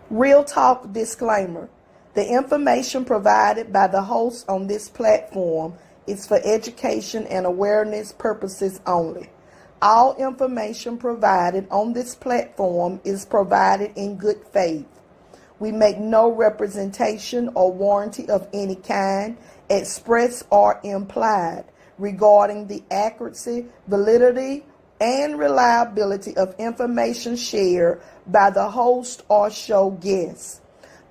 Real Talk disclaimer. The information provided by the host on this platform is for education and awareness purposes only. All information provided on this platform is provided in good faith. We make no representation or warranty of any kind, express or implied, regarding the accuracy, validity, and reliability of information shared by the host or show guests.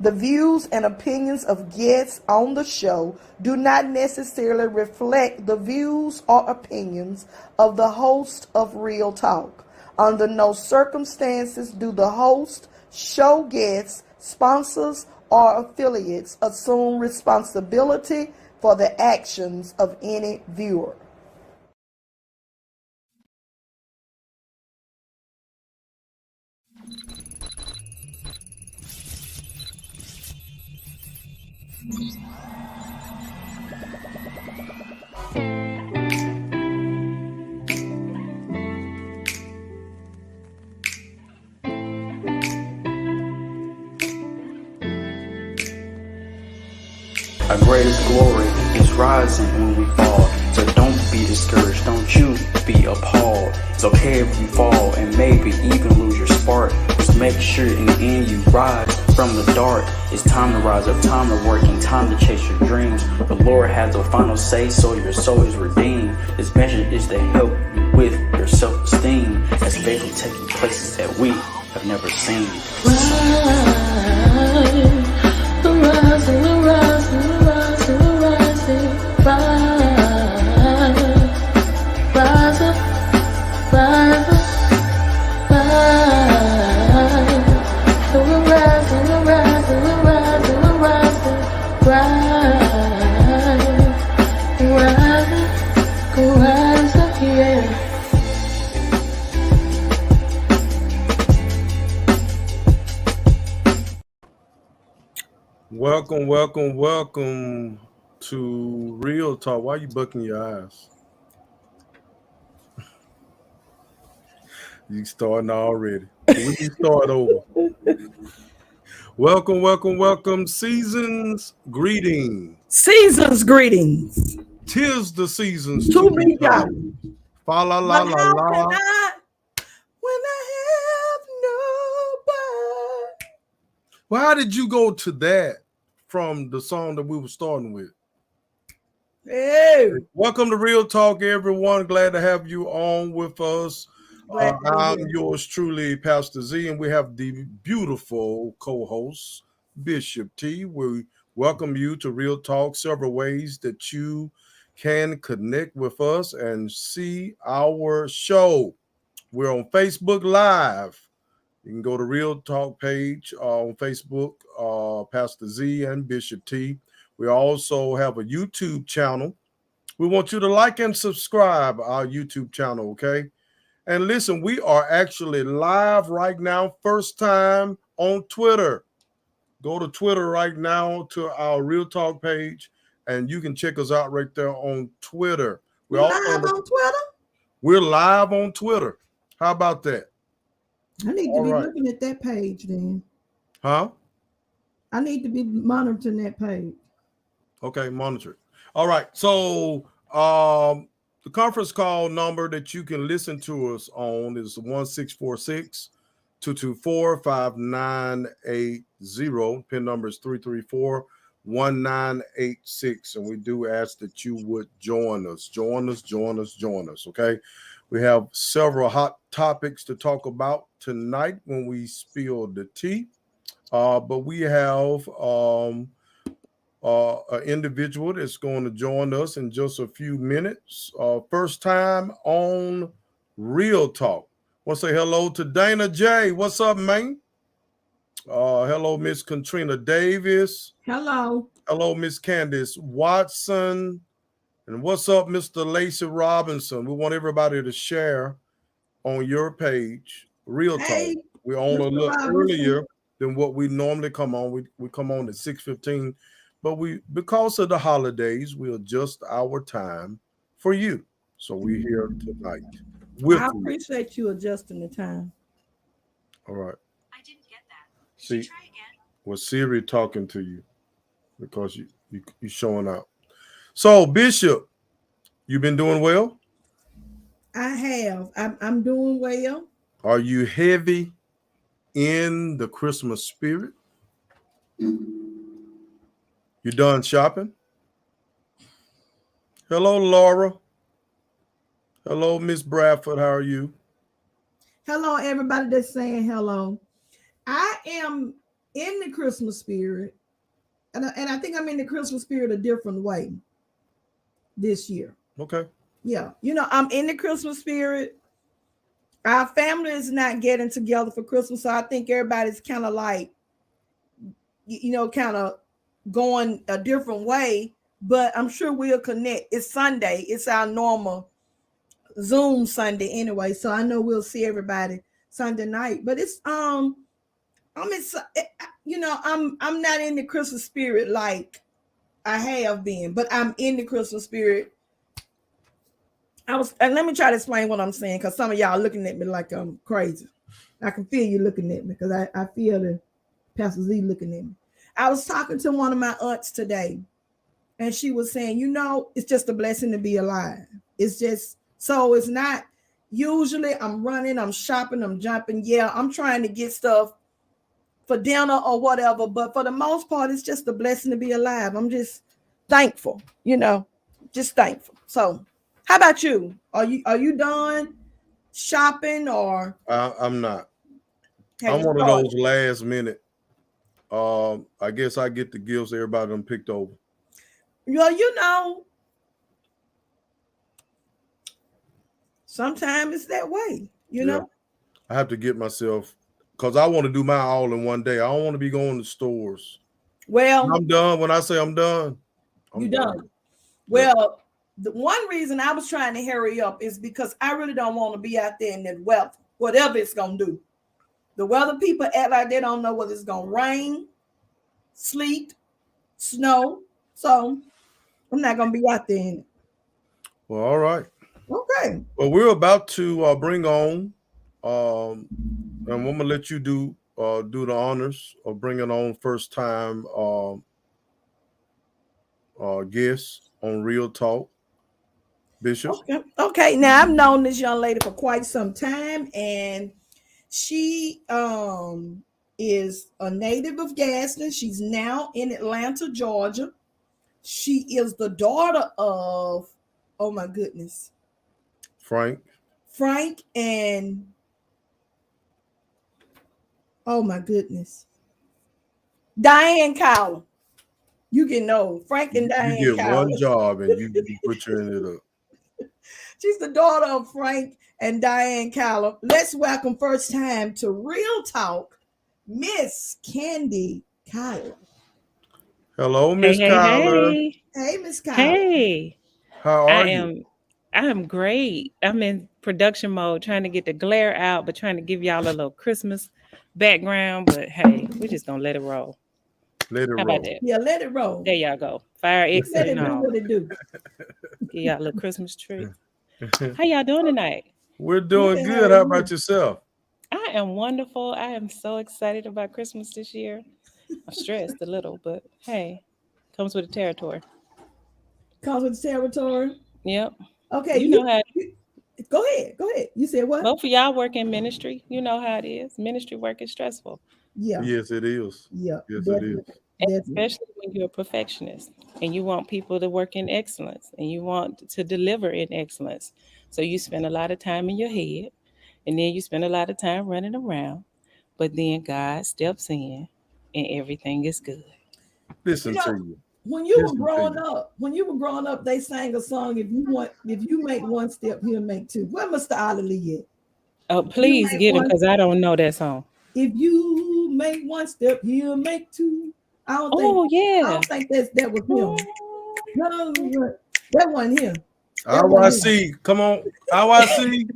The views and opinions of guests on the show do not necessarily reflect the views or opinions of the host of Real Talk. Under no circumstances do the host, show guests, sponsors, or affiliates assume responsibility for the actions of any viewer. Our greatest glory is rising when we fall. So don't be discouraged, don't you be appalled. It's okay if you fall and maybe even lose your spark. Just make sure in the end you rise from the dark. It's time to rise up, time to work, and time to chase your dreams. The Lord has the final say, so your soul is redeemed. This message is to help you with your self-esteem, as faith will take you places that we have never seen. Welcome to Real Talk. Why are you bucking your eyes? You starting already. We can start over. Welcome. Seasons greetings. Season's greetings. Tis the seasons To be done. Fa la la la la. When I have nobody. Well, how did you go to that from the song that we were starting with? Hey. Welcome to Real Talk, everyone. Glad to have you on with us. I'm yours truly, Pastor Z, and we have the beautiful co-host, Bishop T. We welcome you to Real Talk. Several ways that you can connect with us and see our show. We're on Facebook Live. You can go to Real Talk page on Facebook, Pastor Z and Bishop T. We also have a YouTube channel. We want you to like and subscribe our YouTube channel, okay? And listen, we are actually live right now, first time on Twitter. Go to Twitter right now to our Real Talk page, and you can check us out right there on Twitter. We're live on Twitter? We're live on Twitter. How about that? I need to be looking at that page then. Huh? I need to be monitoring that page. Okay, monitor it. All right. So the conference call number that you can listen to us on is 1-646-224-5980. PIN number is 334-1986. And we do ask that you would join us. Join us. Okay. We have several hot topics to talk about tonight when we spill the tea. But we have an individual that's going to join us in just a few minutes. First time on Real Talk. I want to say hello to Dana J. What's up, man? Hello, Miss Katrina Davis. Hello. Hello, Miss Candace Watson. And what's up, Mr. Lacey Robinson? We want everybody to share on your page, Real Talk. We're on a little earlier than what we normally come on. We come on at 6:15, but because of the holidays, we adjust our time for you. So we're here tonight. I appreciate you adjusting the time. All right. I didn't get that. See, was Siri talking to you because you showing out. So Bishop, you been doing well? I have. I'm doing well. Are you heavy in the Christmas spirit? You done shopping? Hello, Laura. Hello, Miss Bradford. How are you? Hello, everybody that's saying hello. I am in the Christmas spirit, and I think I'm in the Christmas spirit a different way this year. Okay. Yeah, I'm in the Christmas spirit. Our family is not getting together for Christmas, so I think everybody's kind of like, kind of going a different way. But I'm sure we'll connect. It's Sunday. It's our normal Zoom Sunday anyway, so I know we'll see everybody Sunday night. But it's I'm not in the Christmas spirit like I have been, but I'm in the Christmas spirit. And let me try to explain what I'm saying, because some of y'all are looking at me like I'm crazy. I can feel you looking at me, because I feel the Pastor Z looking at me. I was talking to one of my aunts today, and she was saying, it's just a blessing to be alive. It's just, so it's not, usually I'm running, I'm shopping, I'm jumping. Yeah, I'm trying to get stuff for dinner or whatever, but for the most part, it's just a blessing to be alive. I'm just thankful, just thankful. So how about you? Are you done shopping, or? I'm not. I'm one of those last minute. I guess I get the gifts everybody done picked over. Well, sometimes it's that way, know. I have to get myself, because I want to do mine all in one day. I don't want to be going to stores. Well, I'm done. When I say I'm done, I'm done. Well, the one reason I was trying to hurry up is because I really don't want to be out there in that weather, whatever it's going to do. The weather people act like they don't know whether it's going to rain, sleet, snow. So I'm not going to be out there in it. Well, all right. Okay. Well, we're about to bring on, and I'm going to let you do the honors of bringing on first time guests on Real Talk. Bishop. Okay. Now, I've known this young lady for quite some time, and she is a native of Gaston. She's now in Atlanta, Georgia. She is the daughter of, oh my goodness, Frank and, oh my goodness, Diane Cowler. You get old. Frank and Diane Cowler. You get one job and you butchering it up. She's the daughter of Frank and Diane Cowler. Let's welcome first time to Real Talk, Miss Candy Cowler. Hello, Miss Cowler. Hey, Miss Cowler. Hey. How are you? I am great. I'm in production mode, trying to get the glare out, but trying to give y'all a little Christmas background. But hey, we're just gonna let it roll. Let it roll. About that? Yeah, let it roll. There y'all go. Fire exit. Let it do what it do. Give y'all a little Christmas tree. How y'all doing tonight? We're doing good. How about yourself? I am wonderful. I am so excited about Christmas this year. I'm stressed a little, but hey, comes with the territory. Comes with the territory? Yep. Okay. You know how Go ahead. You said what? Both of y'all work in ministry. You know how it is. Ministry work is stressful. Yeah. Yes, it is. Yeah. Yes, definitely. It is. Especially when you're a perfectionist and you want people to work in excellence and you want to deliver in excellence. So you spend a lot of time in your head, and then you spend a lot of time running around, but then God steps in and everything is good. Listen to you. When you were growing up, they sang a song, if you make one step, he'll make two. Where Mr. Ali at? Oh, please get him, because I don't know that song. If you make one step, he'll make two. I don't think that was him. No, that wasn't him. IYC, come on, IYC.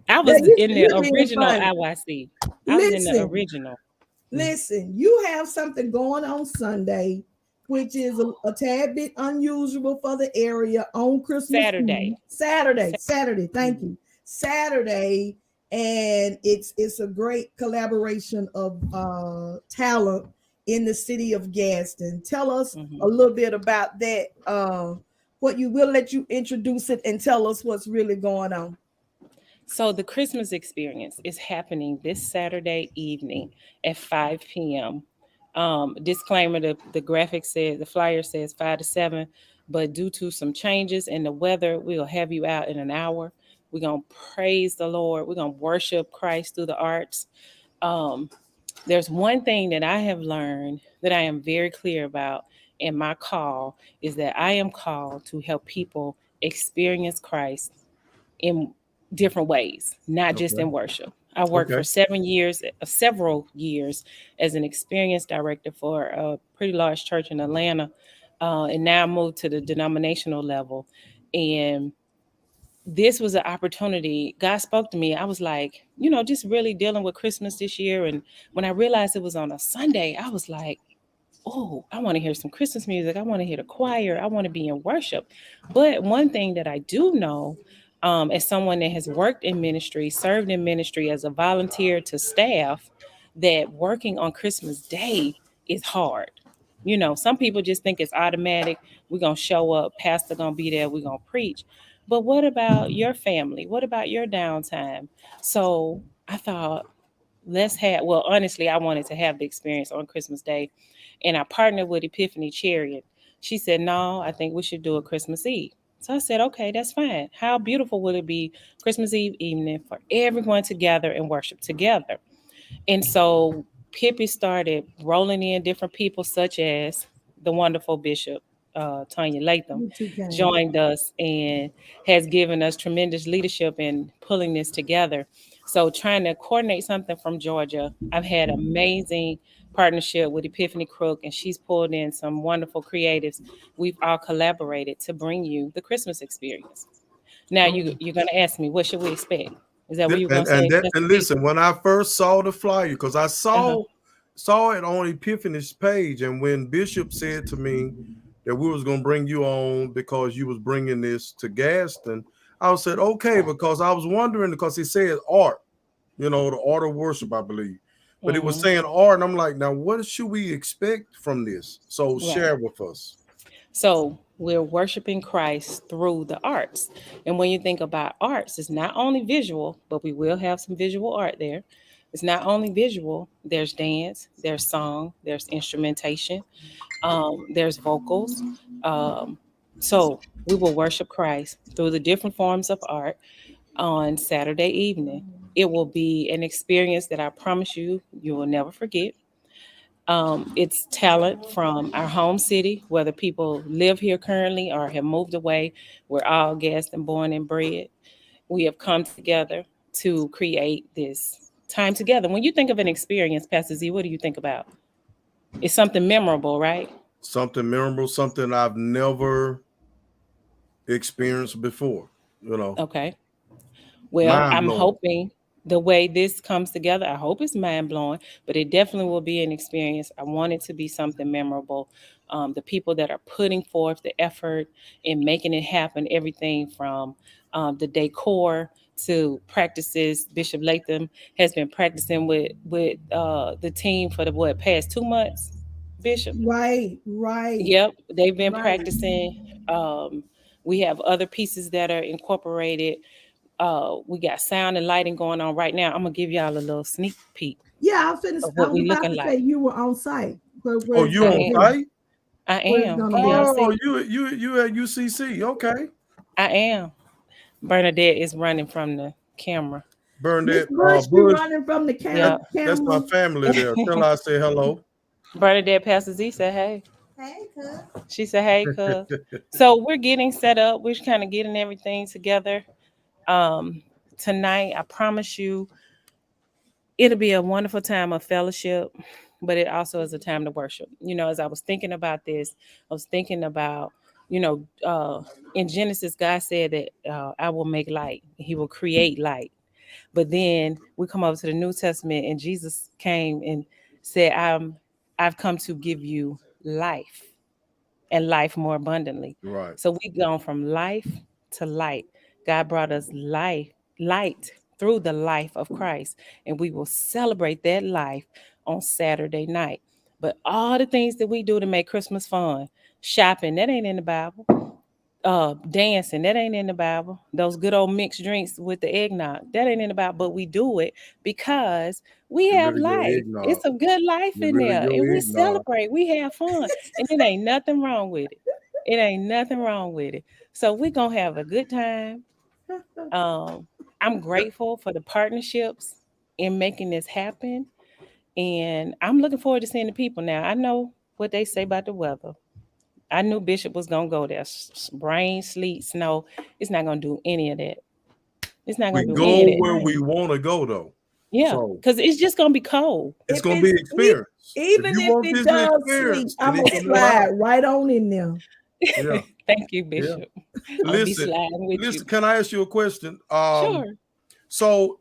I was in the original IYC. I was in the original. Listen, you have something going on Sunday, which is a tad bit unusual for the area on Christmas Saturday. Saturday. Thank you. Saturday, and it's a great collaboration of talent in the city of Gaston. Tell us a little bit about that. What you will let you introduce it and tell us what's really going on. So the Christmas experience is happening this Saturday evening at 5 p.m. Disclaimer: the graphic says, the flyer says 5 to 7, but due to some changes in the weather, we'll have you out in an hour. We're gonna praise the Lord. We're gonna worship Christ through the arts. Um, there's one thing that I have learned that I am very clear about in my call is that I am called to help people experience Christ in different ways, not just Okay. in worship. I worked for Okay. several years as an experience director for a pretty large church in Atlanta, and now I moved to the denominational level. And this was an opportunity. God spoke to me. I was like, just really dealing with Christmas this year. And when I realized it was on a Sunday, I was like, oh, I want to hear some Christmas music. I want to hear the choir. I want to be in worship. But one thing that I do know, as someone that has worked in ministry, served in ministry as a volunteer to staff, that working on Christmas Day is hard. Some people just think it's automatic. We're going to show up, pastor going to be there, we're going to preach. But what about your family? What about your downtime? So I thought, well, honestly, I wanted to have the experience on Christmas Day. And I partnered with Epiphany Chariot. She said, no, I think we should do a Christmas Eve. So I said, okay, that's fine. How beautiful will it be Christmas Eve evening for everyone to gather and worship together? And so Pippi started rolling in different people, such as the wonderful Bishop Tanya Latham joined us and has given us tremendous leadership in pulling this together. So trying to coordinate something from Georgia, I've had amazing partnership with Epiphany Crook, and she's pulled in some wonderful creatives. We've all collaborated to bring you the Christmas experience. Now you're going to ask me, what should we expect? Is that what you're going to say? And listen, when I first saw the flyer, because I Uh-huh. saw it on Epiphany's page, and when Bishop said to me that we was going to bring you on because you was bringing this to Gaston, I said okay, because I was wondering, because he said art, the art of worship, I believe, but it was saying art, and I'm like, now what should we expect from this? So share with us. So we're worshiping Christ through the arts. And when you think about arts, it's not only visual, but we will have some visual art there. It's not only visual, there's dance, there's song, there's instrumentation, there's vocals. So we will worship Christ through the different forms of art on Saturday evening. It will be an experience that I promise you will never forget. It's talent from our home city, whether people live here currently or have moved away. We're all Gaston born and bred. We have come together to create this time together. When you think of an experience, Pastor Z, what do you think about? It's something memorable, right? Something memorable, something I've never experienced before, Okay. Well, I'm mind-blowing. hoping the way this comes together, I hope it's mind blowing, but it definitely will be an experience. I want it to be something memorable. The people that are putting forth the effort in making it happen, everything from the decor to practices. Bishop Latham has been practicing with the team for the past 2 months. Bishop. Right. Yep, they've been Right. practicing. We have other pieces that are incorporated. We got sound and lighting going on right now. I'm gonna give y'all a little sneak peek Yeah, of I what was we about looking to say like. you were on site. Oh, Where's you I on am. site? I where's it am. gonna Can be? y'all Oh, see? you at UCC? Okay, I am. Bernadette is running from the camera. Miss Bernadette Bush be Bush. running from the That, Yeah. that's my camera. family there. Tell her I say hello. Bernadette Pastor Z said, hey. Hey, cuz. She said, hey, cuz. So we're getting set up. We're kind of getting everything together. Um, Tonight, I promise you, it'll be a wonderful time of fellowship, but it also is a time to worship. As I was thinking about this, I was thinking about, in Genesis, God said that I will make light, He will create light. But then we come over to the New Testament, and Jesus came and said, I've come to give you life and life more abundantly. Right. So we've gone from life to light. God brought us light through the life of Christ. And we will celebrate that life on Saturday night. But all the things that we do to make Christmas fun, shopping, that ain't in the Bible. Dancing, that ain't in the Bible. Those good old mixed drinks with the eggnog, that ain't in the Bible. But we do it because we Get have rid of your life. eggnog. It's a good life Get in rid of there. your And we eggnog. celebrate. We have fun. And it ain't nothing wrong with it. It ain't nothing wrong with it. So we're gonna have a good time. I'm grateful for the partnerships in making this happen. And I'm looking forward to seeing the people now. I know what they say about the weather. I knew Bishop was gonna go there. Rain, sleet, snow. It's not gonna do any of that. It's not We gonna do go any of that. where we want to go, though. Yeah, So because it's just gonna be cold. it's If gonna be it's experience. even you if want it this does sleep, experience, I'm then gonna it's gonna slide right on in there. Yeah. Thank you, Bishop. I'll be Listen, sliding with listen. you. Can I ask you a question? Sure. So,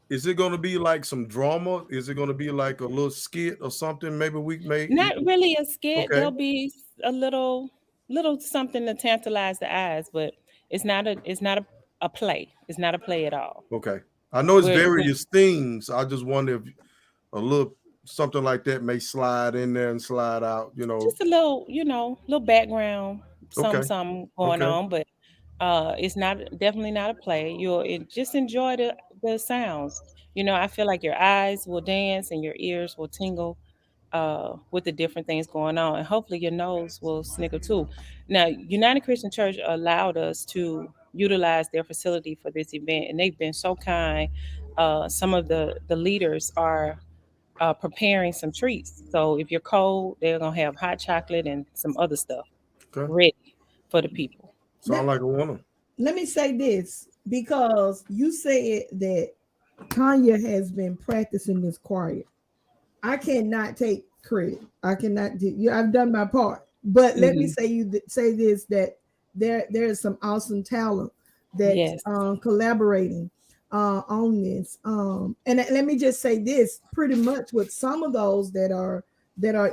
is it gonna be like some drama? Is it gonna be like a little skit or something? Maybe we may. Not really a skit. Okay. There'll be a little something to tantalize the eyes, but it's not a play. It's not a play at all. Okay. I know it's We're- various things. I just wonder if a little something like that may slide in there and slide out. Just a little, little background, Okay. something going Okay. on, but it's definitely not a play. Just enjoy the sounds. I feel like your eyes will dance and your ears will tingle with the different things going on, and hopefully your nose will snicker too. Now, United Christian Church allowed us to utilize their facility for this event, and they've been so kind. Some of the leaders are preparing some treats. So if you're cold, they're gonna have hot chocolate and some other stuff Okay. ready for the people. Sound like a winner. Let me say this, because you said that Tanya has been practicing this choir. I cannot take credit. I cannot do. I've done my part, but let me say this: that there is some awesome talent that's Yes. Collaborating on this. And let me just say this: pretty much with some of those that are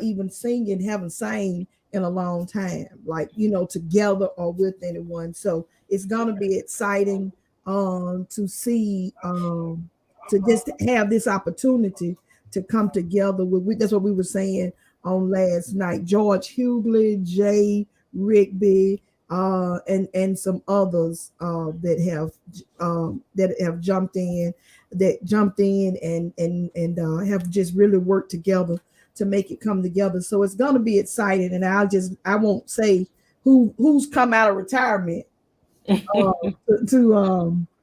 even singing haven't sang in a long time, like together or with anyone. So it's gonna be exciting to see to just have this opportunity to come together with. That's what we were saying on last night. George Hughley, Jay Rigby, and some others that have jumped in and have just really worked together to make it come together. So it's going to be exciting, and I won't say who's come out of retirement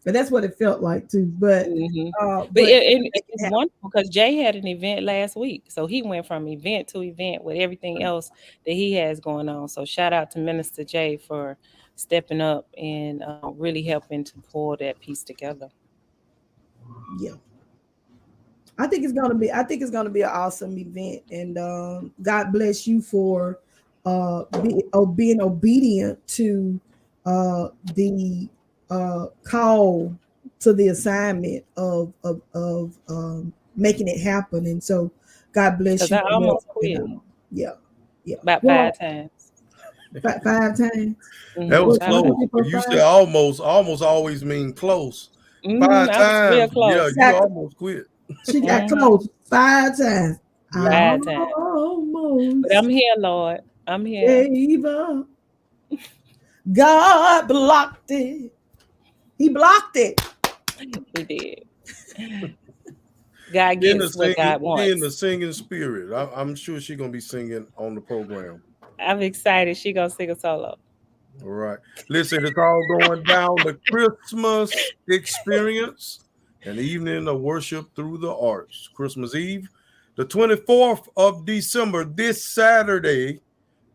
but that's what it felt like too. But it's wonderful because Jay had an event last week, so he went from event to event with everything else that he has going on. So shout out to Minister Jay for stepping up and really helping to pull that piece together. Yeah, I think it's gonna be an awesome event, and God bless you for being obedient to the call to the assignment of making it happen. And so God bless you. I almost quit. Yeah. About 5 times. 5 times. That was close. You said almost always mean close. 5 times. Real close. Yeah, you almost quit. She got close 5 times. 5 times. Almost. But I'm here, Lord. I'm here. Gave up. God blocked it. He blocked it. He did. God gives what God wants. In the singing spirit. I'm sure she's going to be singing on the program. I'm excited. She's going to sing a solo. All right. Listen, it's all going down the Christmas experience, an evening of worship through the arts. Christmas Eve, the 24th of December, this Saturday.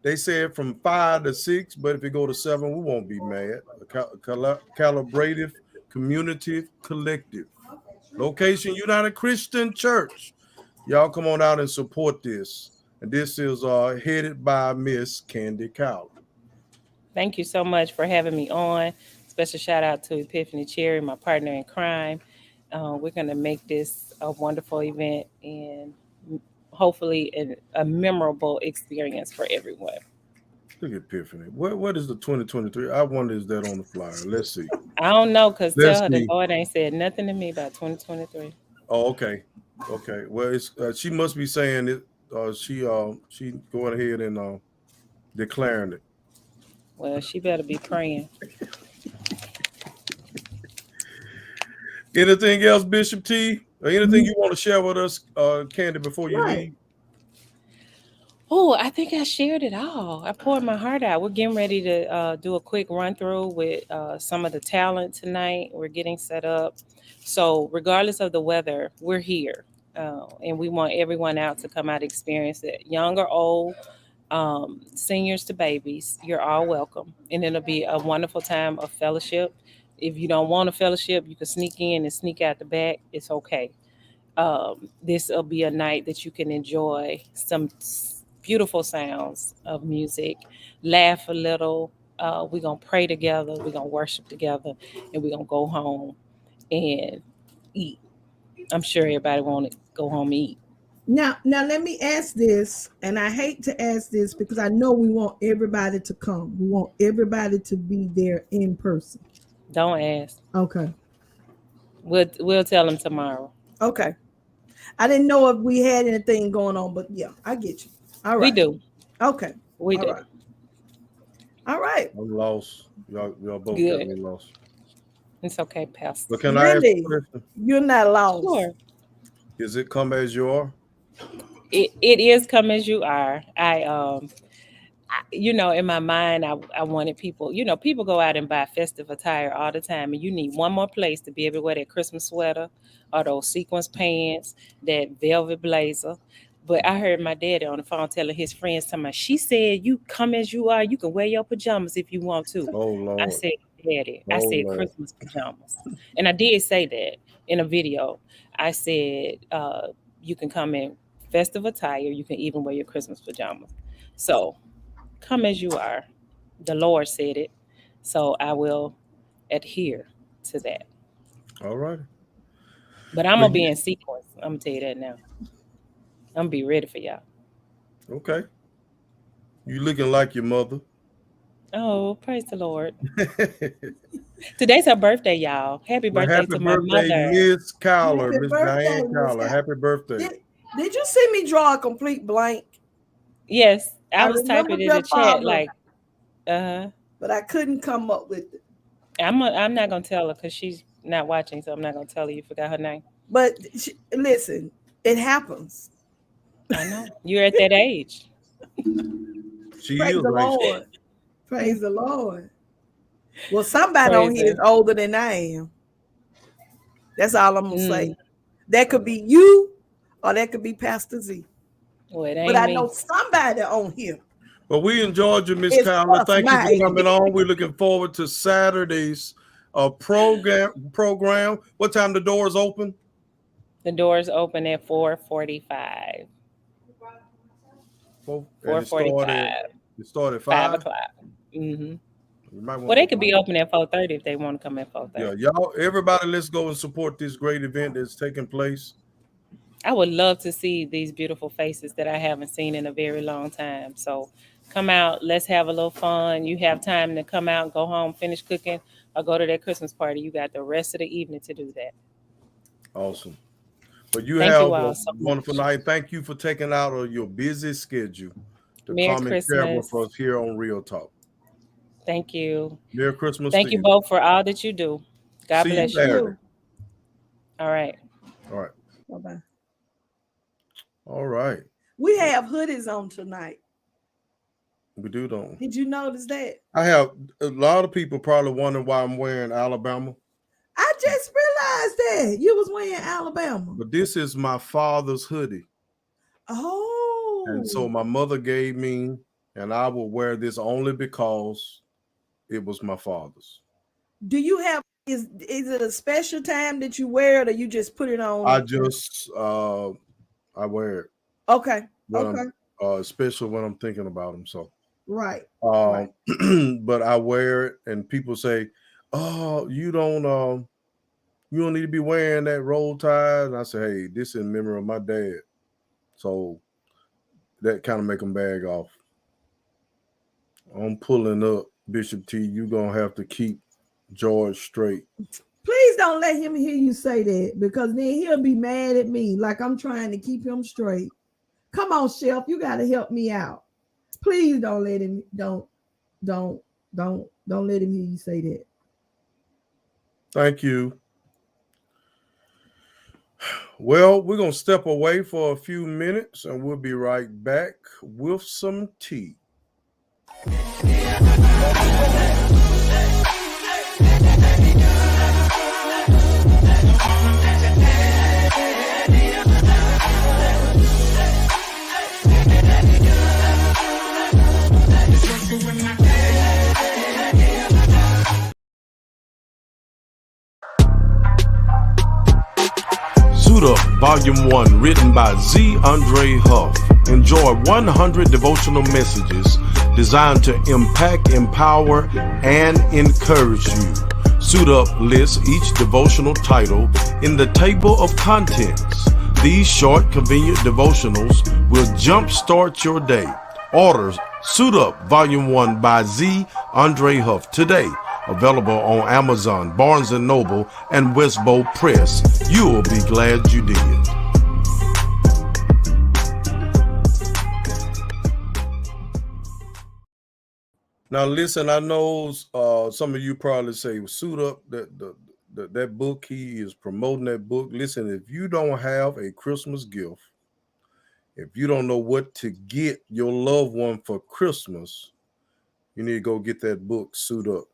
They said from 5 to 6, but if you go to 7, we won't be mad. Calibrative Community Collective. Location, United Christian Church. Y'all come on out and support this. And this is headed by Miss Candy Cowler. Thank you so much for having me on. Special shout out to Epiphany Cherry, my partner in crime. We're going to make this a wonderful event and hopefully a memorable experience for everyone. Look at Epiphany. What is the 2023? I wonder is that on the flyer. Let's see. I don't know, because Let's tell her the see. Lord ain't said nothing to me about 2023. Oh, okay. Okay. Well, it's she must be saying it. She going ahead and declaring it. Well, she better be praying. Anything else, Bishop T? Or anything you want to share with us, Candy, before you Right. leave? Oh, I think I shared it all. I poured my heart out. We're getting ready to do a quick run through with some of the talent tonight. We're getting set up. So, regardless of the weather, we're here. And we want everyone out to come out and experience it. Young or old, seniors to babies, you're all welcome. And it'll be a wonderful time of fellowship. If you don't want a fellowship, you can sneak in and sneak out the back. It's okay. This will be a night that you can enjoy some beautiful sounds of music, laugh a little. We're going to pray together, we're going to worship together, and we're going to go home and eat. I'm sure everybody want to go home and eat. Now, let me ask this, and I hate to ask this because I know we want everybody to come. We want everybody to be there in person. Don't ask. Okay. We'll tell them tomorrow. Okay. I didn't know if we had anything going on, but yeah, I get you. All right. We do. Okay. We All do. right. All right. I'm lost. Y'all both Good. got me lost. It's okay, Pastor. But can I ask Really? a question? You're not lost. Sure. Is it come as you are? It is come as you are. In my mind, I wanted people, people go out and buy festive attire all the time, and you need one more place to be able to wear that Christmas sweater or those sequins pants, that velvet blazer. But I heard my daddy on the phone telling his friends, she said, you come as you are, you can wear your pajamas if you want to. Oh Lord. I said, Daddy, I Oh, said Lord. Christmas pajamas. And I did say that in a video. I said, you can come in festive attire, you can even wear your Christmas pajamas. So come as you are. The Lord said it. So I will adhere to that. All right. But I'm going to be in sequence. I'm going to tell you that now. I'm going to be ready for y'all. Okay. You looking like your mother. Oh, praise the Lord. Today's her birthday, y'all. Happy Well, birthday happy to my birthday, mother. Miss Cowler, Happy Miss birthday, Diane Miss Cowler. Cowler. Happy birthday. Did you see me draw a complete blank? Yes, I was remember typing in your the chat father, like, but I couldn't come up with it. I'm not going to tell her because she's not watching, so I'm not going to tell her you forgot her name. But listen, it happens. I know. You're at that age. She Praise is the right. Lord. Praise the Lord. Well, somebody Praise on here is him. older than I am. That's all I'm gonna say. Mm. That could be you, or that could be Pastor Z. Well, it But ain't I me. know somebody on here. Well, we enjoyed you, Miss It's Cowler. us, Thank you my for coming on. We're looking forward to Saturday's program. What time the doors open? The doors open at 4:45. 4:45. It started at 5 5. o'clock. Mm-hmm. You might want Well, to they could be open at 4:30 if they want to come at 4:30. Yeah, y'all, everybody, let's go and support this great event that's taking place. I would love to see these beautiful faces that I haven't seen in a very long time. So come out, let's have a little fun. You have time to come out, go home, finish cooking, or go to that Christmas party. You got the rest of the evening to do that. Awesome. But you Thank have you all a so wonderful much. night. Thank you for taking out of your busy schedule to Merry come and share with Christmas. us here on Real Talk. Thank you. Merry Christmas Thank to you you. both for all that you do. God See you bless you. Saturday. All right. All right. Bye-bye. All right. We have hoodies on tonight. We do, don't we? Did you notice that? I have a lot of people probably wondering why I'm wearing Alabama. I just realized that you was wearing Alabama. But this is my father's hoodie. Oh. And so my mother gave me, and I will wear this only because it was my father's. Do you have, is it a special time that you wear it, or you just put it on? I wear it. Okay. Especially when I'm thinking about him. So Right. But I wear it, and people say, "Oh, you don't need to be wearing that Roll Tide." And I say, "Hey, this is in memory of my dad." So that kind of make them bag off. I'm pulling up Bishop T. You're gonna have to keep George straight. Please don't let him hear you say that, because then he'll be mad at me like I'm trying to keep him straight. Come on, Chef, you got to help me out. Please don't let him don't let him hear you say that. Thank you. Well, we're gonna step away for a few minutes and we'll be right back with some tea. Suit Up, Volume 1, written by Z. Andre Huff. Enjoy 100 devotional messages designed to impact, empower, and encourage you. Suit Up lists each devotional title in the table of contents. These short, convenient devotionals will jumpstart your day. Order Suit Up, Volume 1 by Z. Andre Huff today. Available on Amazon, Barnes & Noble, and Westbow Press. You'll be glad you did. Now listen, I know some of you probably say, Suit Up, that book, he is promoting that book. Listen, if you don't have a Christmas gift, if you don't know what to get your loved one for Christmas, you need to go get that book, Suit Up.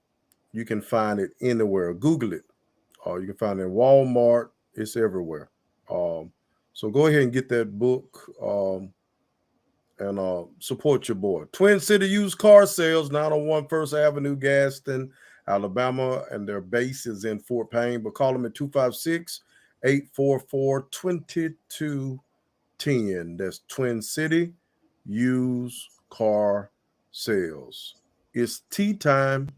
You can find it anywhere. Google it. You can find it in Walmart. It's everywhere. So go ahead and get that book and support your boy. Twin City Used Car Sales, 901 First Avenue, Gaston, Alabama, and their base is in Fort Payne. But call them at 256-844-2210. That's Twin City Used Car Sales. It's tea time.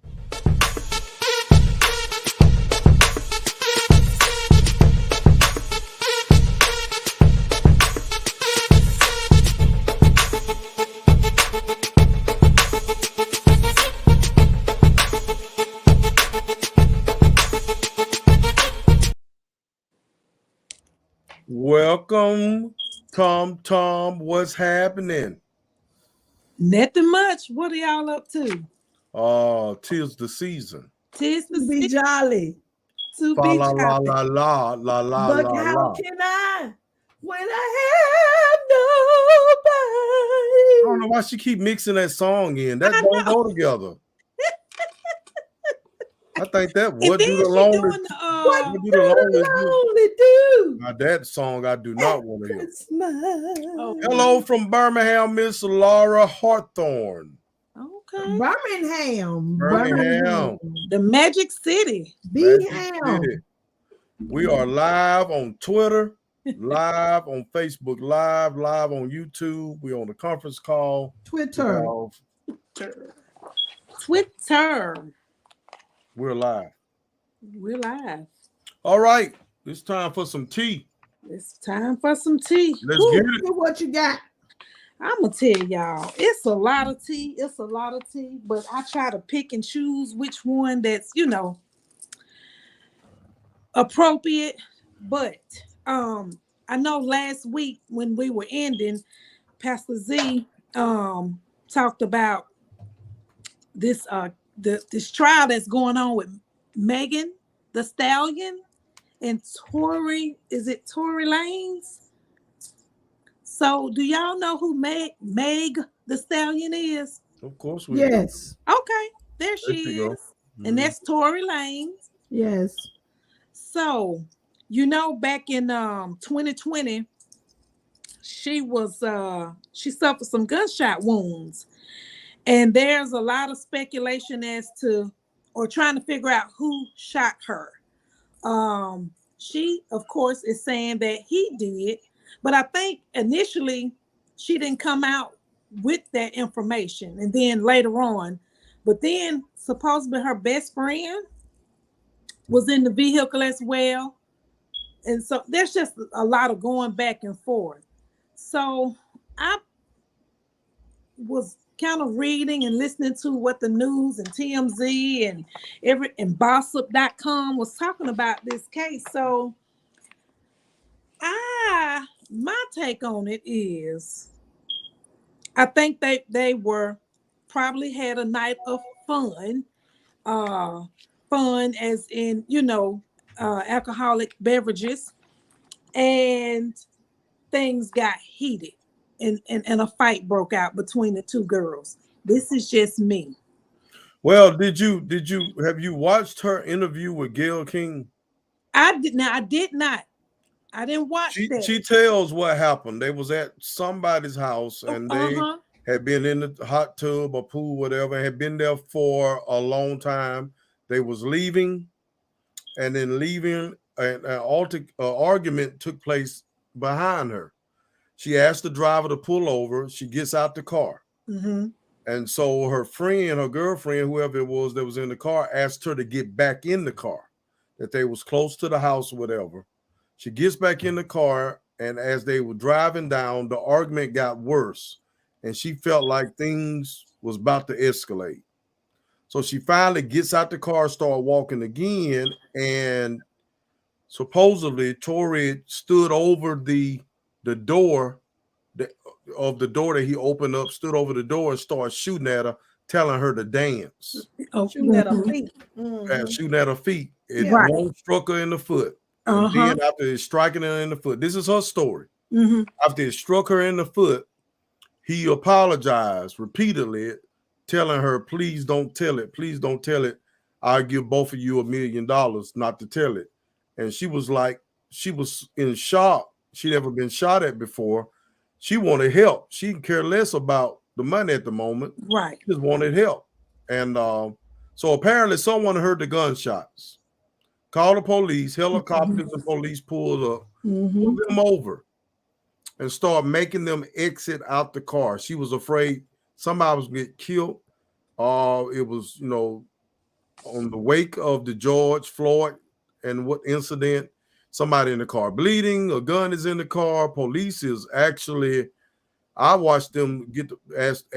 Welcome, Tom. What's happening? Nothing much. What are y'all up to? Tis the season. Tis the Be season jolly. to Fa be la la jolly. la la la But la how la. can I when I have I don't know nobody? why she keep mixing that song in. That I don't know. go together. I think that And what then do the she lonely doing What what do do the lonely the do? lonely do? Now that song I do not want to hear. Christmas. Oh. Hello from Birmingham, Miss Laura Hawthorne. Okay. Birmingham. The Magic City. Magic Be-ham. City. We are live on Twitter, live on Facebook Live, live on YouTube. We're on the conference call. Twitter. Twitter. We're live. We're live. All right. It's time for some tea. It's time for some tea. Let's get it. Look what you got. I'm gonna tell y'all, it's a lot of tea. It's a lot of tea, but I try to pick and choose which one that's, appropriate. But I know last week when we were ending, Pastor Z talked about this this trial that's going on with Megan Thee Stallion and Tory Lanez? So do y'all know who Meg Thee Stallion is? Of course we Yes. Okay, there she There she go. is. And that's Tory Lanez. Yes. So, back in 2020, she suffered some gunshot wounds. And there's a lot of speculation as to, or trying to figure out who shot her. She, of course, is saying that he did, but I think initially she didn't come out with that information. And then later on, but then supposedly her best friend was in the vehicle as well. And so there's just a lot of going back and forth. So was kind of reading and listening to what the news and TMZ and Gossip.com was talking about this case. So my take on it is, I think they were probably had a night of fun, fun as in, alcoholic beverages, and things got heated and a fight broke out between the two girls. This is just me. Well, have you watched her interview with Gayle King? I did not. I didn't watch that. She tells what happened. They was at somebody's house and they had been in the hot tub or pool, whatever, had been there for a long time. They was leaving, and then an argument took place behind her. She asked the driver to pull over. She gets out the car. Mm-hmm. And so her friend, her girlfriend, whoever it was that was in the car, asked her to get back in the car, that they was close to the house or whatever. She gets back in the car, and as they were driving down, the argument got worse, and she felt like things was about to escalate. So she finally gets out the car, start walking again, and supposedly Tory stood over the door of the door that he opened up, stood over the door and started shooting at her, telling her to dance. Shooting at her feet. And shooting at her feet. It Right. struck her in the foot. And then after striking her in the foot, this is her story. After it struck her in the foot, he apologized repeatedly, telling her, please don't tell it. Please don't tell it. I'll give both of you $1 million not to tell it. And she was like, she was in shock. She'd never been shot at before. She wanted help. She didn't care less about the money at the moment. Right. She just wanted help. And so apparently someone heard the gunshots, called the police, helicopters and police pulled up, pulled them over, and started making them exit out the car. She was afraid somebody was going to get killed. It was, on the wake of the George Floyd and what incident, somebody in the car bleeding, a gun is in the car. Police is actually, I watched them ask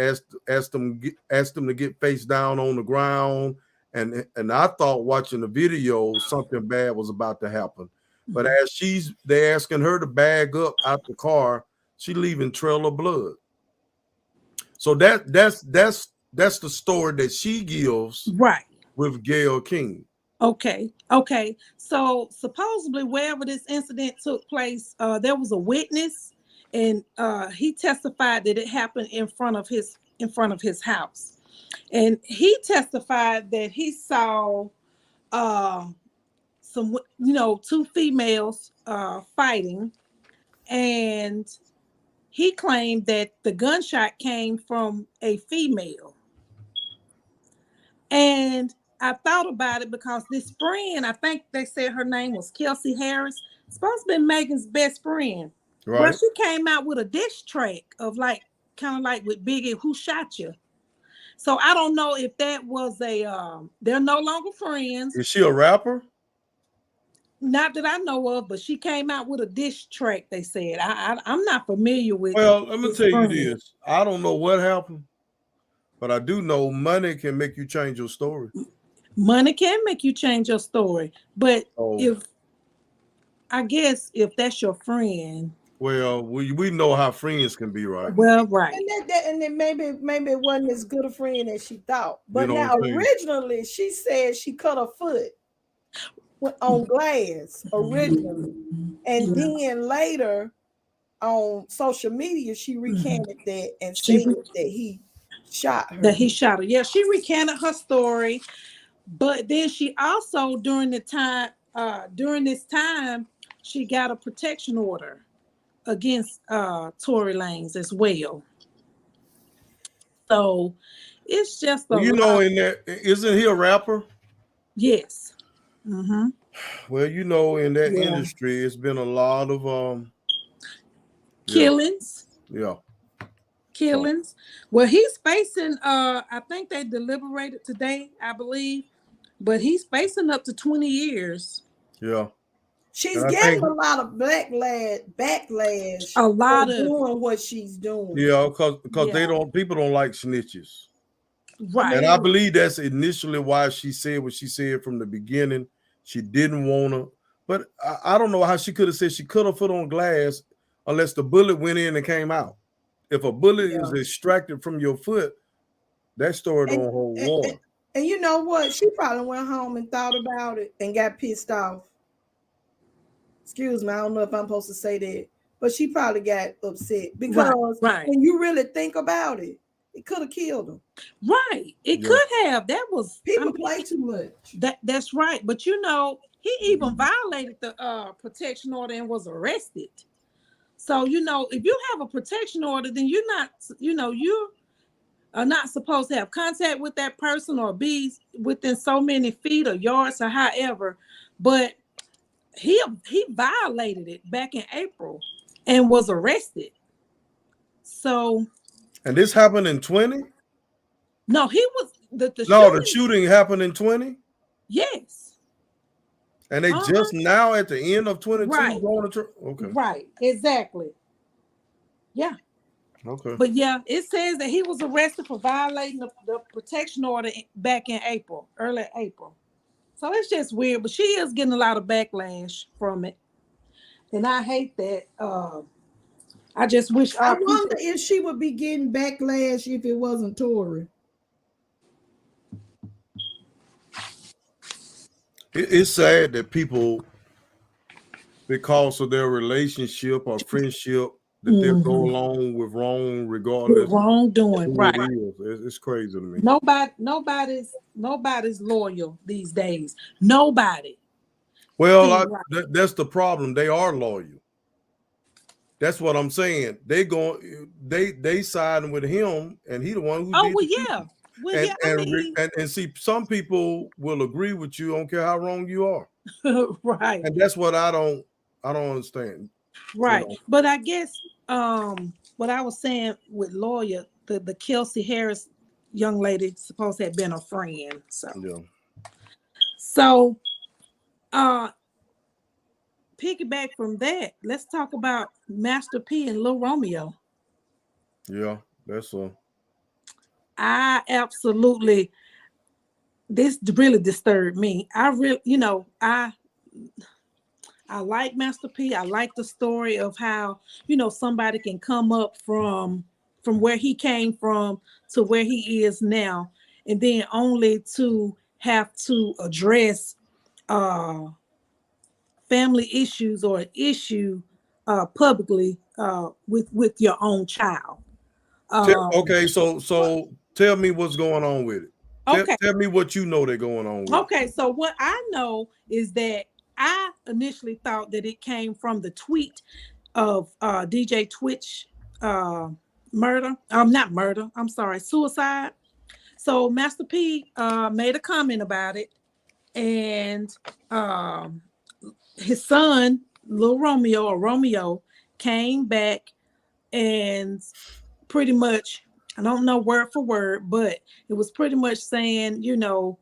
them to get face down on the ground. And I thought watching the video, something bad was about to happen. But as they're asking her to bag up out the car, she leaving trail of blood. So that's the story that she gives with Gayle King. Okay. So supposedly wherever this incident took place, there was a witness, and he testified that it happened in front of his house. And he testified that he saw some, two females fighting, and he claimed that the gunshot came from a female. And I thought about it because this friend, I think they said her name was Kelsey Harris, supposed to be Megan's best friend. Right. Well, she came out with a diss track of kind of like with Biggie, "Who Shot You?" So I don't know if that was they're no longer friends. Is she a rapper? Not that I know of, but she came out with a diss track, they said. I'm not familiar with. Well, let me tell you friend. this. I don't know what happened, but I do know money can make you change your story. Money can make you change your story, but if that's your friend. Well, we know how friends can be, right? Well, right. And then maybe it wasn't as good a friend as she thought. But You know now what I'm saying? originally she said she cut her foot on glass originally. And then later on social media, she recanted that and said that he shot her. Yeah, she recanted her story. But then she also during this time, she got a protection order against Tory Lanez as well. So it's just in that, isn't he a rapper? Yes. Well, in that industry, it's been a lot of killings. Yeah. Killings. Well, he's facing I think they deliberated today, I believe, but he's facing up to 20 years. Yeah. She's And I getting think, a lot of backlash A lot for of doing what she's doing. yeah, because Yeah. people don't like snitches. right. And I believe that's initially why she said what she said from the beginning. She didn't want to, but I don't know how she could have said she could have put on glass unless the bullet went in and came out. If a bullet is extracted from your foot, that story don't hold water. And you know what? She probably went home and thought about it and got pissed off. Excuse me, I don't know if I'm supposed to say that, but she probably got upset because right. when you really think about it, it could have killed him. Right. It Yeah. could have. That was People play too much. that's right. But you know, he even violated the protection order and was arrested. So, you know, if you have a protection order, then you're not, you know, you are not supposed to have contact with that person or be within so many feet or yards or however. But he violated it back in April and was arrested. So, And this happened in 20? no, he was the The shooting happened in 20? Yes. And they just now at the end of 22 Right. going to okay. Right, exactly. Yeah. Okay. But yeah, it says that he was arrested for violating the protection order back in April, early April. So it's just weird, but she is getting a lot of backlash from it. And I hate that. I just wish I wonder if she would be getting backlash if it wasn't Tory. It's sad that people, because of their relationship or friendship, that they'll go along with wrong regardless wrongdoing. of Right. who it is. It's crazy to me. Nobody's loyal these days. Nobody. Well, that's the problem. They are loyal. That's what I'm saying. They siding with him, and he the one who. Oh, did well, the yeah. shooting. Well, And see, some people will agree with you. I don't care how wrong you are. right. And that's what I don't understand. Right. You know? But I guess what I was saying with lawyer, the Kelsey Harris young lady supposed to have been a friend. So piggyback from that, let's talk about Master P and Lil Romeo. Yeah, that's I absolutely, this really disturbed me. I really, you know, I like Master P. I like the story of how, you know, somebody can come up from where he came from to where he is now, and then only to have to address family issues or an issue publicly with your own child. Okay, so tell me what's going on with it. Okay. Tell me what you know they're going on with. Okay, so what I know is that I initially thought that it came from the tweet of DJ Twitch murder. Not murder. I'm sorry, suicide. So Master P made a comment about it, and his son, Lil Romeo or Romeo, came back and pretty much, I don't know word for word, but it was pretty much saying, you know,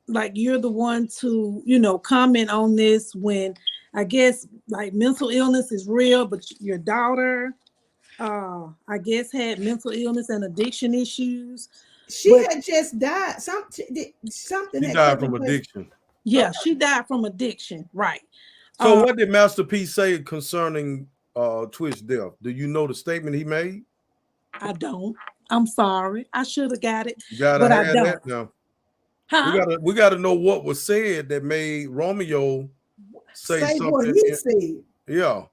like you're the one to, you know, comment on this when I guess like mental illness is real, but your daughter, I guess had mental illness and addiction issues. She had just died. Something. She died from addiction. Yeah, she died from addiction. Right. So what did Master P say concerning Twitch death? Do you know the statement he made? I don't. I'm sorry. I should have got it. You gotta but have I don't. that now. Huh? We gotta know what was said that made Romeo say something. What he said. Yeah.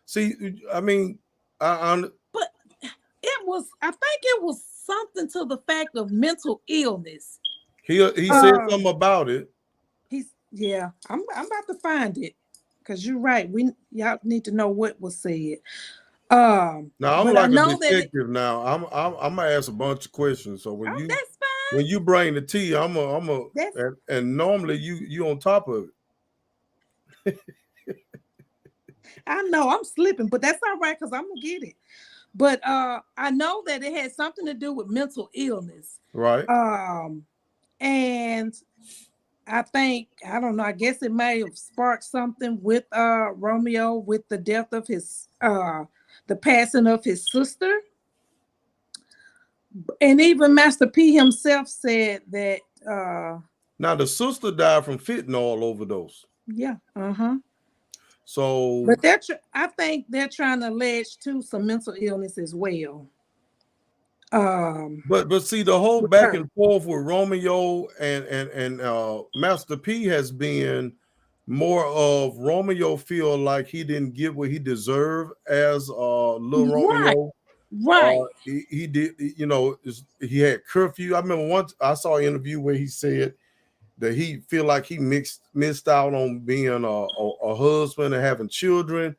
See, I mean, but it was, I think it was something to the fact of mental illness. He said something about it. Yeah, I'm about to find it because you're right. Y'all need to know what was said. Now I'm like a detective. Now I'm gonna ask a bunch of questions. So when that's fine. When you bring the tea, I'm and normally you on top of it. I know I'm slipping, but that's all right because I'm gonna get it. But I know that it had something to do with mental illness. Right. And I think, I don't know, I guess it may have sparked something with Romeo with the death of his the passing of his sister. And even Master P himself said that Now the sister died from fentanyl overdose. yeah, uh-huh. So, But I think they're trying to allege to some mental illness as well. but see, the whole With back her. and forth with Romeo and Master P has been more of Romeo feel like he didn't get what he deserved as little Right. Romeo. Right. He did, you know, he had curfew. I remember once I saw an interview where he said that he feel like he missed out on being a husband and having children.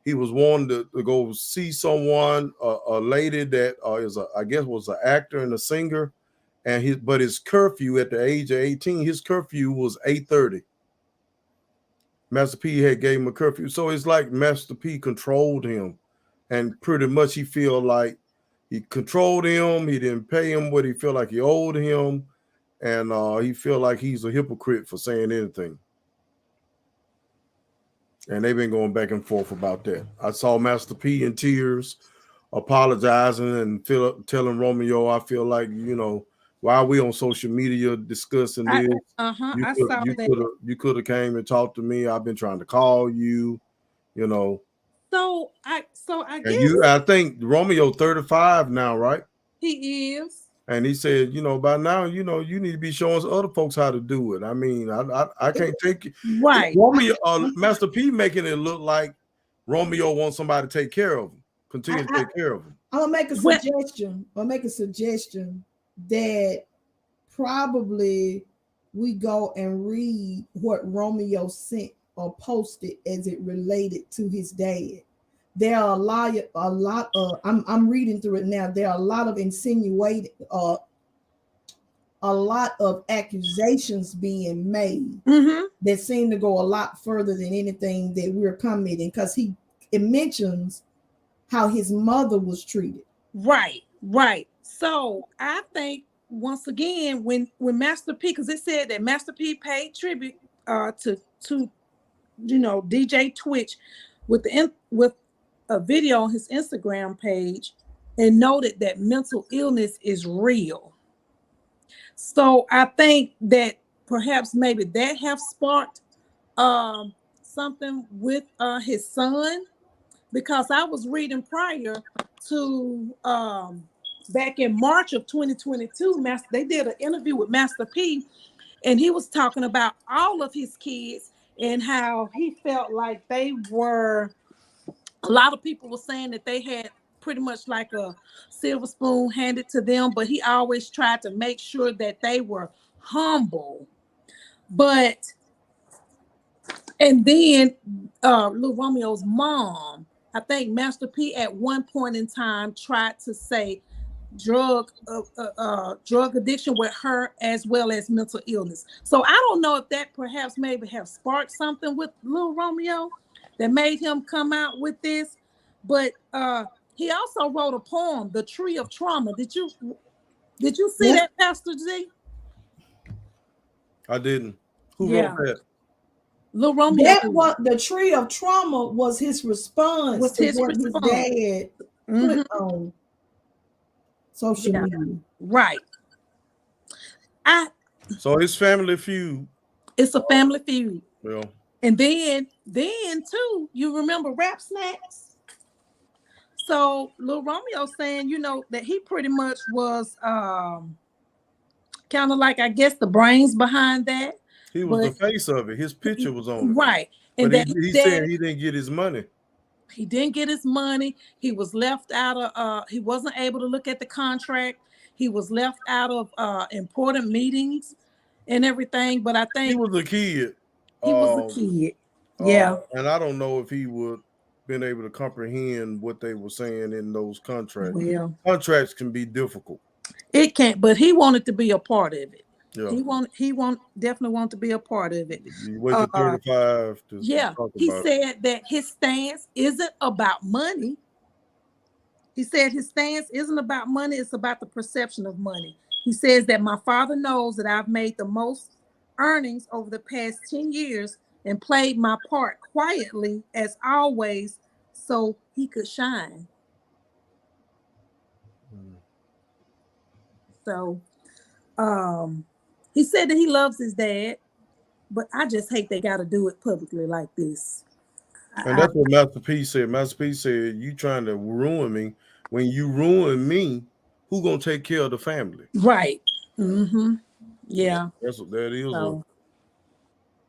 He was wanting to go see someone, a lady that I guess was an actor and a singer, and but his curfew at the age of 18, his curfew was 8:30. Master P had gave him a curfew, so it's like Master P controlled him, and pretty much he feel like he controlled him. He didn't pay him what he felt like he owed him, and he feel like he's a hypocrite for saying anything. And they've been going back and forth about that. I saw Master P in tears, apologizing and telling Romeo, I feel like, you know, why are we on social media discussing this? I saw that. You could have came and talked to me. I've been trying to call you, you know. So I And guess I think Romeo 35 now, right? he is. And he said, you know, by now, you know, you need to be showing other folks how to do it. I mean, I can't take it. Right. Romeo, Master P making it look like Romeo wants somebody to take care of him, continue to take care of him. I'm gonna make a suggestion. I'll make a suggestion that probably we go and read what Romeo sent or posted as it related to his dad. There are a lot of I'm reading through it now. There are a lot of insinuating, a lot of accusations being made that seem to go a lot further than anything that we're commenting, because it mentions how his mother was treated. Right. So I think once again, when Master P, because it said that Master P paid tribute to you know, DJ Twitch with a video on his Instagram page, and noted that mental illness is real. So I think that perhaps maybe that have sparked something with his son, because I was reading prior to back in March of 2022, they did an interview with Master P, and he was talking about all of his kids and how he felt like they were, a lot of people were saying that they had pretty much like a silver spoon handed to them, but he always tried to make sure that they were humble. And then Lil Romeo's mom, I think Master P at one point in time tried to say drug addiction with her as well as mental illness. So I don't know if that perhaps maybe have sparked something with Lil Romeo that made him come out with this. But he also wrote a poem, The Tree of Trauma. Did you see that, Pastor Z? I didn't. Who wrote that? Lil Romeo. That was the Tree of Trauma, was his response to what his dad put on social media. Right. So it's Family Feud. It's a family feud. Well. And then too, you remember Rap Snacks? So Lil Romeo saying, you know, that he pretty much was kind of like, I guess, the brains behind that. He was the face of it. His picture was on it. Right. And but he said he didn't get his money. He didn't get his money. He was left out of, he wasn't able to look at the contract. He was left out of important meetings and everything. But I think he was a kid. He was a kid. Yeah. And I don't know if he would been able to comprehend what they were saying in those contracts. Well, contracts can be difficult. It can't, but he wanted to be a part of it. Yeah. He definitely want to be a part of it. You wait till 35 to talk he about said that his stance isn't about money. He said his stance isn't about money, it's about the perception of money. He says that my father knows that I've made the most earnings over the past 10 years and played my part quietly as always so he could shine. So he said that he loves his dad, but I just hate they got to do it publicly like this. And that's what Master P said. Master P said, "You trying to ruin me? When you ruin me, who gonna take care of the family?" Right. Mm-hmm. Yeah. That's what that is. So,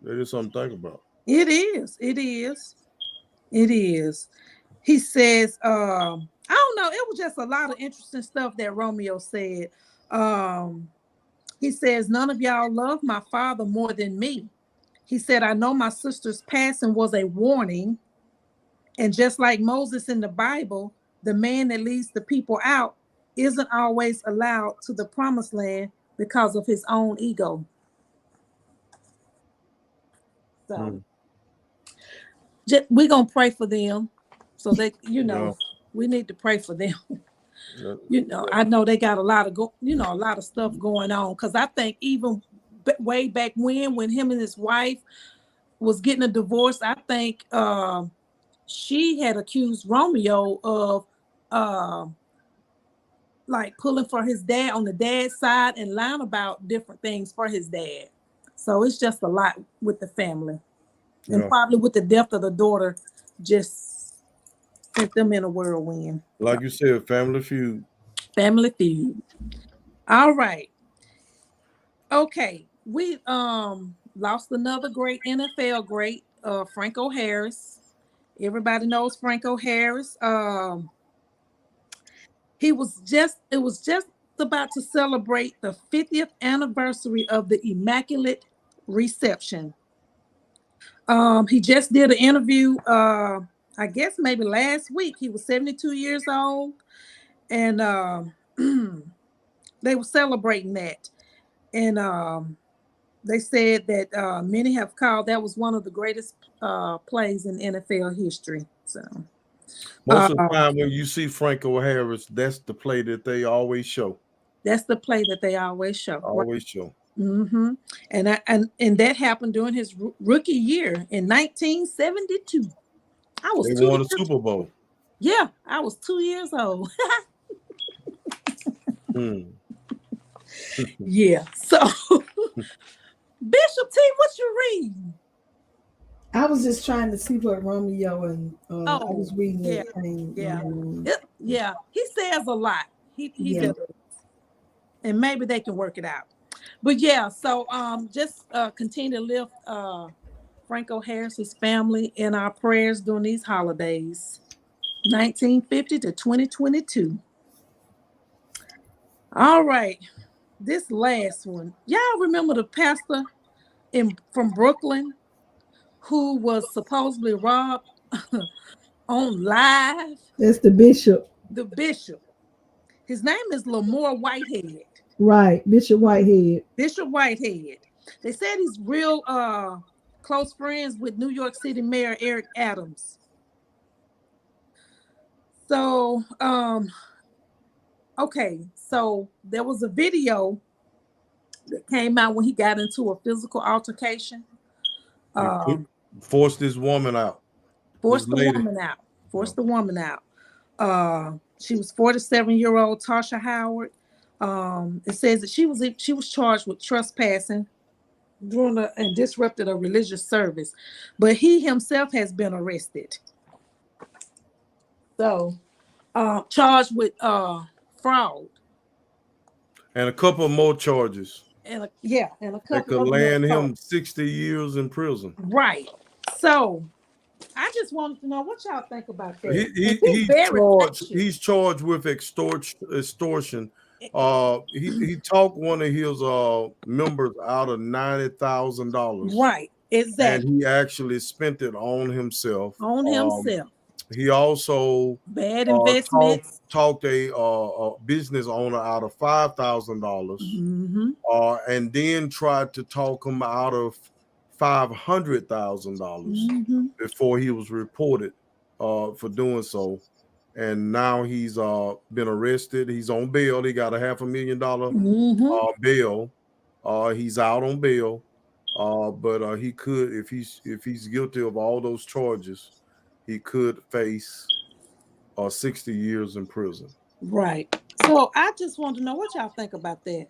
That is something to think about. it is. It is. It is. He says, I don't know. It was just a lot of interesting stuff that Romeo said. He says, none of y'all love my father more than me. He said, I know my sister's passing was a warning. And just like Moses in the Bible, the man that leads the people out isn't always allowed to the promised land because of his own ego. So we're going to pray for them so that, we need to pray for them. I know they got a lot of a lot of stuff going on, because I think even way back when him and his wife was getting a divorce, I think she had accused Romeo of like pulling for his dad on the dad's side and lying about different things for his dad. So it's just a lot with the family, and probably with the death of the daughter, just sent them in a whirlwind. Like you said, family feud. Family feud. All right. Okay. We lost another great NFL great, Franco Harris. Everybody knows Franco Harris. It was just about to celebrate the 50th anniversary of the Immaculate Reception. He just did an interview, I guess maybe last week. He was 72 years old, and they were celebrating that. And they said that many have called that was one of the greatest plays in NFL history. So most of the time when you see Franco Harris, that's the play that they always show. That's the play that they always show. Always show. Mm-hmm. And that happened during his rookie year in 1972. They won a Super Bowl. Yeah, I was 2 years old. Yeah. So, Bishop T, what you reading? I was just trying to see what Romeo and I was reading it. Yeah. He says a lot. He does. And maybe they can work it out. But yeah, so just continue to lift Franco Harris's family in our prayers during these holidays, 1950 to 2022. All right, this last one. Y'all remember the pastor from Brooklyn who was supposedly robbed on live? That's the bishop. The bishop. His name is Lamore Whitehead. Right, Bishop Whitehead. Bishop Whitehead. They said he's real close friends with New York City Mayor Eric Adams. So, okay, so there was a video that came out when he got into a physical altercation. Forced this woman out. Forced the woman out. She was 47-year-old Tasha Howard. It says that she was charged with trespassing during and disrupted a religious service, but he himself has been arrested. So, charged with fraud and a couple more charges. And a couple. That could land him 60 years in prison. Right. So, I just wanted to know what y'all think about that. He's charged with extortion. He talked one of his members out of $90,000. Right, exactly. And he actually spent it on himself. He also bad investments. Talked a business owner out of $5,000, and then tried to talk him out of $500,000 before he was reported for doing so. And now he's been arrested. He's on bail. He got a $500,000 bail. He's out on bail, But he could, if he's guilty of all those charges, he could face 60 years in prison. Right. So I just want to know what y'all think about that.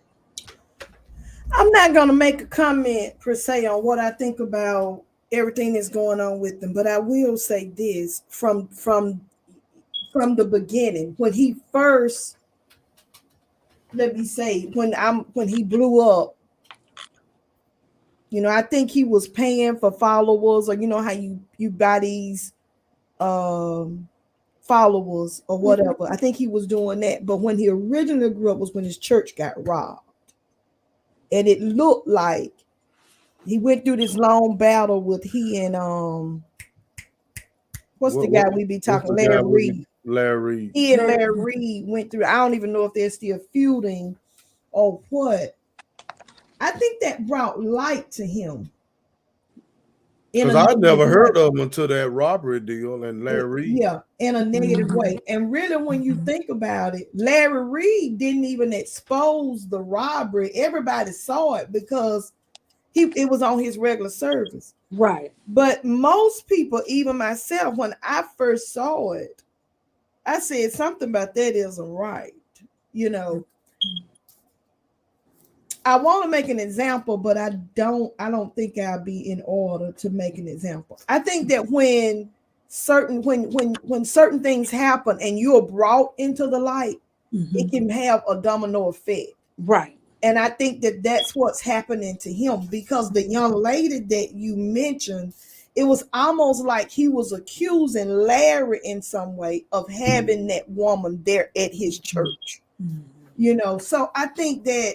I'm not going to make a comment per se on what I think about everything that's going on with them, but I will say this from the beginning, when he first, let me say, when he blew up, you know, I think he was paying for followers, or you know how you buy these followers or whatever. I think he was doing that. But when he originally grew up was when his church got robbed. And it looked like he went through this long battle with he and the guy we be talking, Larry Reed. Larry Reed. He and Larry Reed went through, I don't even know if they're still feuding or what. I think that brought light to him. Because I never heard of him until that robbery deal and Larry Reed. Yeah, in a negative way. And really, when you think about it, Larry Reed didn't even expose the robbery. Everybody saw it because it was on his regular service. Right. But most people, even myself, when I first saw it, I said something about that isn't right. You know, I want to make an example, but I don't think I'll be in order to make an example. I think that when certain things happen and you're brought into the light, it can have a domino effect. Right. And I think that that's what's happening to him, because the young lady that you mentioned, it was almost like he was accusing Larry in some way of having that woman there at his church. You know, so I think that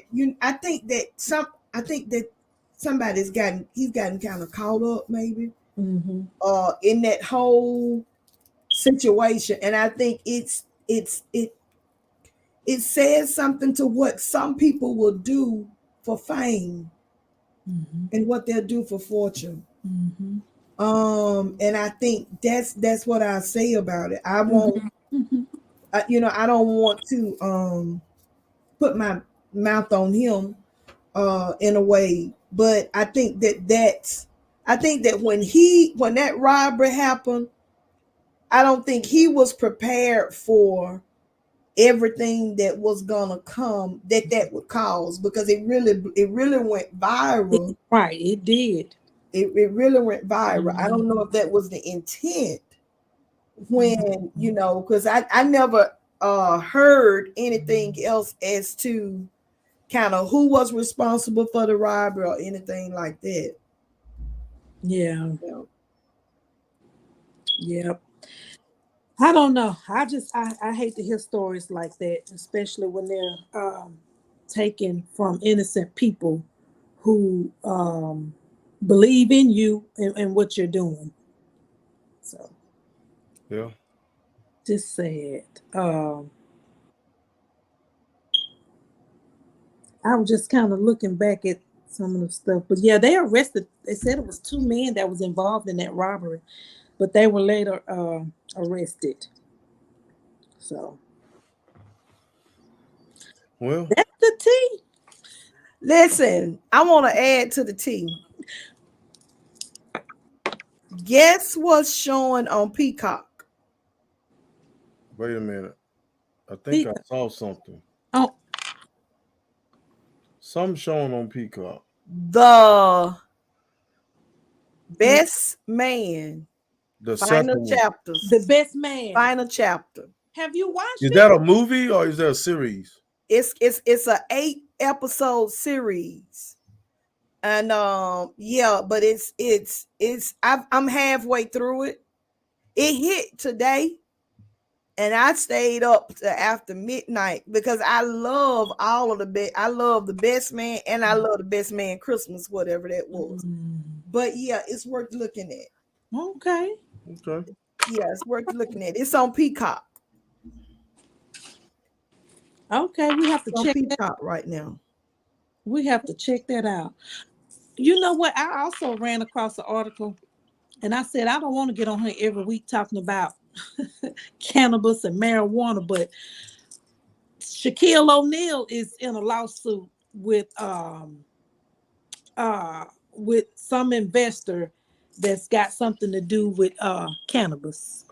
somebody's gotten kind of caught up maybe in that whole situation. And I think it says something to what some people will do for fame and what they'll do for fortune. And I think that's what I say about it. I won't, I don't want to put my mouth on him in a way, but I think that when that robbery happened, I don't think he was prepared for everything that was gonna come that would cause, because it really went viral. Right, it did. It really went viral. I don't know if that was the intent when, you know, because I never heard anything else as to kind of who was responsible for the robbery or anything like that. Yeah. Yep. I don't know. I hate to hear stories like that, especially when they're taken from innocent people who believe in you and what you're doing. So yeah, just sad. I was just kind of looking back at some of the stuff, but yeah, they arrested. They said it was 2 men that was involved in that robbery, but they were later arrested. So, well, that's the tea. Listen, I want to add to the tea. Guess what's showing on Peacock? Wait a minute. I think I saw something. Oh, Something showing on Peacock. The Best Man. The final chapters. The Best Man. Final chapter. Have you watched it? Is that a movie or is that a series? It's a 8-episode series. And yeah, but I'm halfway through it. It hit today. And I stayed up to after midnight because I love all of I love The Best Man, and I love The Best Man Christmas, whatever that was. But yeah, it's worth looking at. Okay. Yeah, it's worth looking at. It's on Peacock. Okay, we have to check Peacock right now. We have to check that out. You know what? I also ran across an article, and I said I don't want to get on here every week talking about cannabis and marijuana, but Shaquille O'Neal is in a lawsuit with with some investor that's got something to do with cannabis.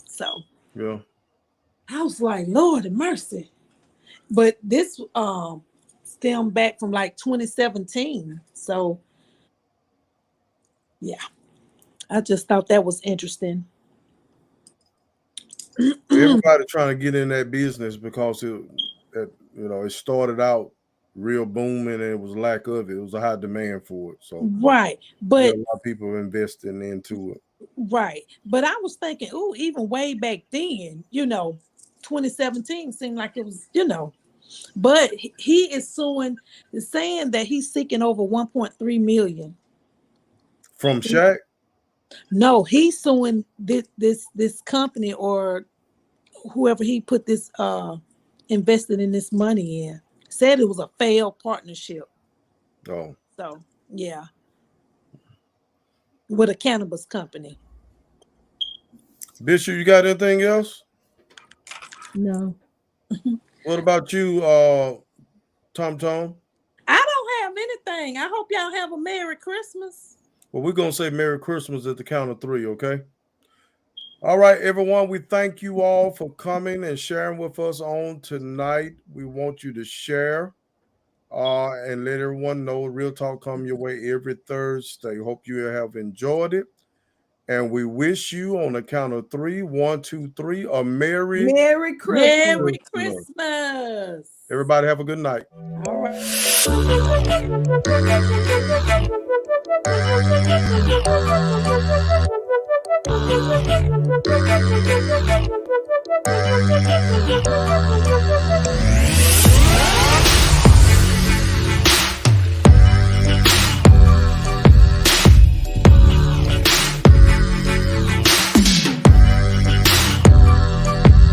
So Yeah. I was like, Lord have mercy. But this stemmed back from like 2017. So yeah, I just thought that was interesting. Everybody trying to get in that business because it started out real booming and it was lack of it. It was a high demand for it. So Right. But there are a lot of people investing into it. right. But I was thinking, ooh, even way back then, 2017 seemed like it was, but he is saying that he's seeking over 1.3 million. From Shaq? No, he's suing this company or whoever he put this invested in this money in. Said it was a failed partnership. Oh. So yeah. With a cannabis company. Bishop, you got anything else? No. What about you, Tom Tom? I don't have anything. I hope y'all have a Merry Christmas. Well, we're going to say Merry Christmas at the count of 3, okay? All right, everyone, we thank you all for coming and sharing with us on tonight. We want you to share and let everyone know Real Talk come your way every Thursday. Hope you have enjoyed it. And we wish you on the count of 3, 1, 2, 3, a Merry Christmas. Merry Christmas. Everybody have a good night. All right. Thank you.